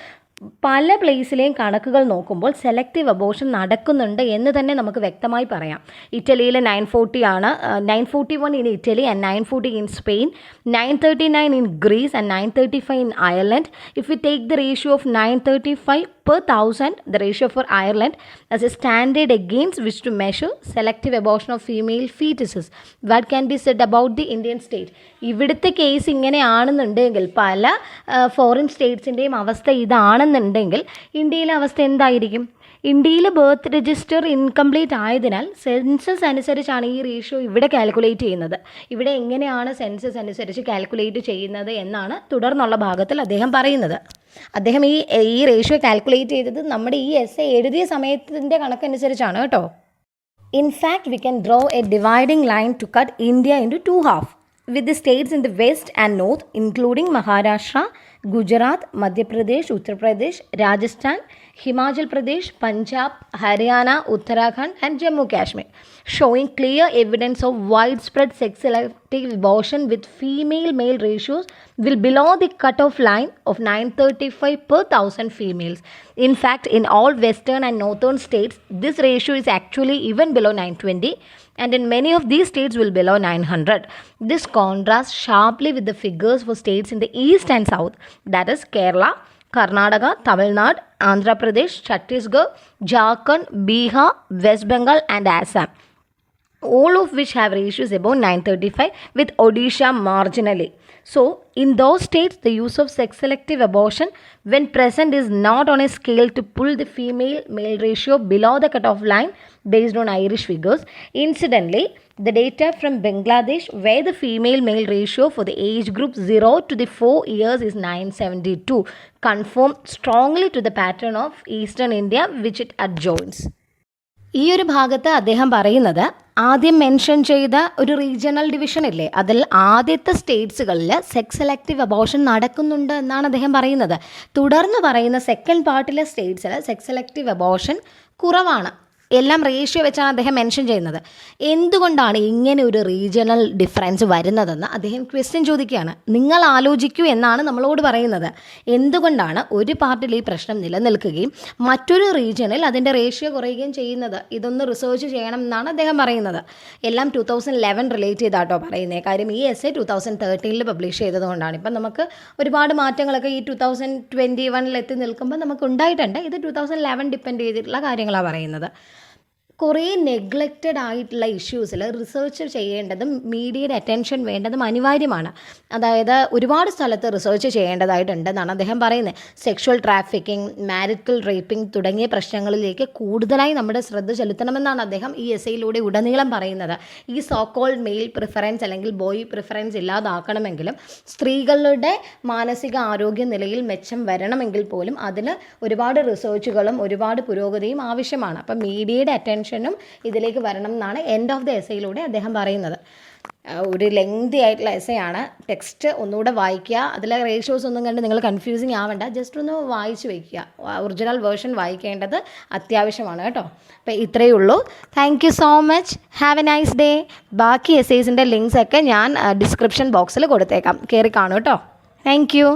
പല പ്ലേസിലെയും കണക്കുകൾ നോക്കുമ്പോൾ സെലക്റ്റീവ് അബോർഷൻ നടക്കുന്നുണ്ട് എന്ന് തന്നെ നമുക്ക് വ്യക്തമായി പറയാം. ഇറ്റലിയിൽ 940 ആണ്, 941 in Italy and 940 in Spain, 939 in Greece and 935 in Ireland. If you take the ratio of 935 per 1000, the ratio for Ireland as a standard against which to measure selective abortion of female fetuses, what can be said about the Indian state? ഇവിടുത്തെ case ഇങ്ങനെയാണെന്നുണ്ടെങ്കിൽ പല foreign സ്റ്റേറ്റ്സിൻ്റെയും അവസ്ഥ ഇതാണെന്നുണ്ടെങ്കിൽ ഇന്ത്യയിലെ അവസ്ഥ എന്തായിരിക്കും? ഇന്ത്യയിൽ birth register incomplete ആയതിനാൽ census അനുസരിച്ചാണ് ഈ റേഷ്യോ ഇവിടെ കാൽക്കുലേറ്റ് ചെയ്യുന്നത്. ഇവിടെ എങ്ങനെയാണ് സെൻസസ് അനുസരിച്ച് കാൽക്കുലേറ്റ് ചെയ്യുന്നത് എന്നാണ് തുടർന്നുള്ള ഭാഗത്തിൽ അദ്ദേഹം പറയുന്നത്. അദ്ദേഹം ഈ റേഷ്യോ കാൽക്കുലേറ്റ് ചെയ്തത് നമ്മുടെ ഈ എസ്സേ എഴുതിയ സമയത്തിൻ്റെ കണക്കനുസരിച്ചാണ് കേട്ടോ. In fact we can draw a dividing line to cut India into 2 halves with the states in the west and north including Maharashtra, Gujarat, Madhya Pradesh, Uttar Pradesh, Rajasthan, Himachal Pradesh, Punjab, Haryana, Uttarakhand and Jammu Kashmir, showing clear evidence of widespread sex selective abortion with female-male ratios will below the cutoff line of 935 per 1000 females. In fact, in all western and northern states, this ratio is actually even below 920. And in many of these states will below 900. This contrasts sharply with the figures for states in the east and south, that is Kerala, Karnataka, Tamil Nadu, Andhra Pradesh, Chhattisgarh, Jharkhand, Bihar, West Bengal and Assam, all of which have ratios above 935 with Odisha marginally. So, in those states, the use of sex selective abortion when present is not on a scale to pull the female-male ratio below the cutoff line based on Irish figures. Incidentally, the data from Bangladesh where the female-male ratio for the age group 0 to the 4 years is 972 conform strongly to the pattern of Eastern India which it adjoins. ഈ ഒരു ഭാഗത്ത് അദ്ദേഹം പറയുന്നത് ആദ്യം mention ചെയ്ത ഒരു regional division ഇല്ലേ, അതിൽ ആദ്യത്തെ സ്റ്റേറ്റ്സുകളിൽ സെക്സ് സെലക്റ്റീവ് അബോർഷൻ നടക്കുന്നുണ്ട് എന്നാണ് അദ്ദേഹം പറയുന്നത്. തുടർന്ന് പറയുന്ന സെക്കൻഡ് പാർട്ടിലെ സ്റ്റേറ്റ്സിൽ സെക്സ് സെലക്റ്റീവ് അബോർഷൻ കുറവാണ്. എല്ലാം റേഷ്യോ വെച്ചാണ് അദ്ദേഹം മെൻഷൻ ചെയ്യുന്നത്. എന്തുകൊണ്ടാണ് ഇങ്ങനെ ഒരു റീജിയണൽ ഡിഫറൻസ് വരുന്നതെന്ന് അദ്ദേഹം ക്വസ്റ്റ്യൻ ചോദിക്കുകയാണ്. നിങ്ങൾ ആലോചിക്കൂ എന്നാണ് നമ്മളോട് പറയുന്നത്. എന്തുകൊണ്ടാണ് ഒരു പാർട്ടിൽ ഈ പ്രശ്നം നിലനിൽക്കുകയും മറ്റൊരു റീജിയണിൽ അതിൻ്റെ റേഷ്യോ കുറയുകയും ചെയ്യുന്നത്? ഇതൊന്ന് റിസർച്ച് ചെയ്യണം എന്നാണ് അദ്ദേഹം പറയുന്നത്. എല്ലാം 2011 റിലേറ്റ് ചെയ്താട്ടോ പറയുന്നത്. കാര്യം ഈ എസ്സേ 2013 പബ്ലിഷ് ചെയ്തതുകൊണ്ടാണ്. ഇപ്പം നമുക്ക് ഒരുപാട് മാറ്റങ്ങളൊക്കെ ഈ 2021 എത്തി നിൽക്കുമ്പോൾ നമുക്ക് ഉണ്ടായിട്ടുണ്ട്. ഇത് 2011 ഡിപ്പെൻഡ് ചെയ്തിട്ടുള്ള കാര്യങ്ങളാണ് പറയുന്നത്. കുറേ നെഗ്ലക്റ്റഡ് ആയിട്ടുള്ള ഇഷ്യൂസിൽ റിസർച്ച് ചെയ്യേണ്ടതും മീഡിയയുടെ അറ്റൻഷൻ വേണ്ടതും അനിവാര്യമാണ്. അതായത് ഒരുപാട് സ്ഥലത്ത് റിസർച്ച് ചെയ്യേണ്ടതായിട്ടുണ്ടെന്നാണ് അദ്ദേഹം പറയുന്നത്. സെക്ഷൽ ട്രാഫിക്കിംഗ്, മാരിറ്റൽ റേപ്പിംഗ് തുടങ്ങിയ പ്രശ്നങ്ങളിലേക്ക് കൂടുതലായി നമ്മുടെ ശ്രദ്ധ ചെലുത്തണമെന്നാണ് അദ്ദേഹം ഈ എസ്സേയിലൂടെ ഉടനീളം പറയുന്നത്. ഈ സോക്കോൾഡ് മെയിൽ പ്രിഫറൻസ് അല്ലെങ്കിൽ ബോയ് പ്രിഫറൻസ് ഇല്ലാതാക്കണമെങ്കിലും സ്ത്രീകളുടെ മാനസിക ആരോഗ്യ നിലയിൽ മെച്ചം വരണമെങ്കിൽ പോലും അതിന് ഒരുപാട് റിസർച്ചുകളും ഒരുപാട് പുരോഗതിയും ആവശ്യമാണ്. അപ്പം മീഡിയയുടെ അറ്റൻഷൻ അറ്റൻഷനും ഇതിലേക്ക് വരണം എന്നാണ് എൻഡ് ഓഫ് ദ എസ്സേയിലൂടെ അദ്ദേഹം പറയുന്നത്. ഒരു ലെങ്തി ആയിട്ടുള്ള എസ്സേയാണ്. ടെക്സ്റ്റ് ഒന്നുകൂടെ വായിക്കുക. അതിലെ റേഷ്യോസ് ഒന്നും കണ്ട് നിങ്ങൾ കൺഫ്യൂസിങ് ആവേണ്ട, ജസ്റ്റ് ഒന്ന് വായിച്ച് വയ്ക്കുക. ഒറിജിനൽ വേർഷൻ വായിക്കേണ്ടത് അത്യാവശ്യമാണ് കേട്ടോ. അപ്പോൾ ഇത്രയേ ഉള്ളൂ. Thank you so much. Have A nice day. ബാക്കി എസ്സേസിൻ്റെ ലിങ്ക്സ് ഒക്കെ ഞാൻ ഡിസ്ക്രിപ്ഷൻ ബോക്സിൽ കൊടുത്തേക്കാം, കയറി കാണൂ കേട്ടോ. Thank you.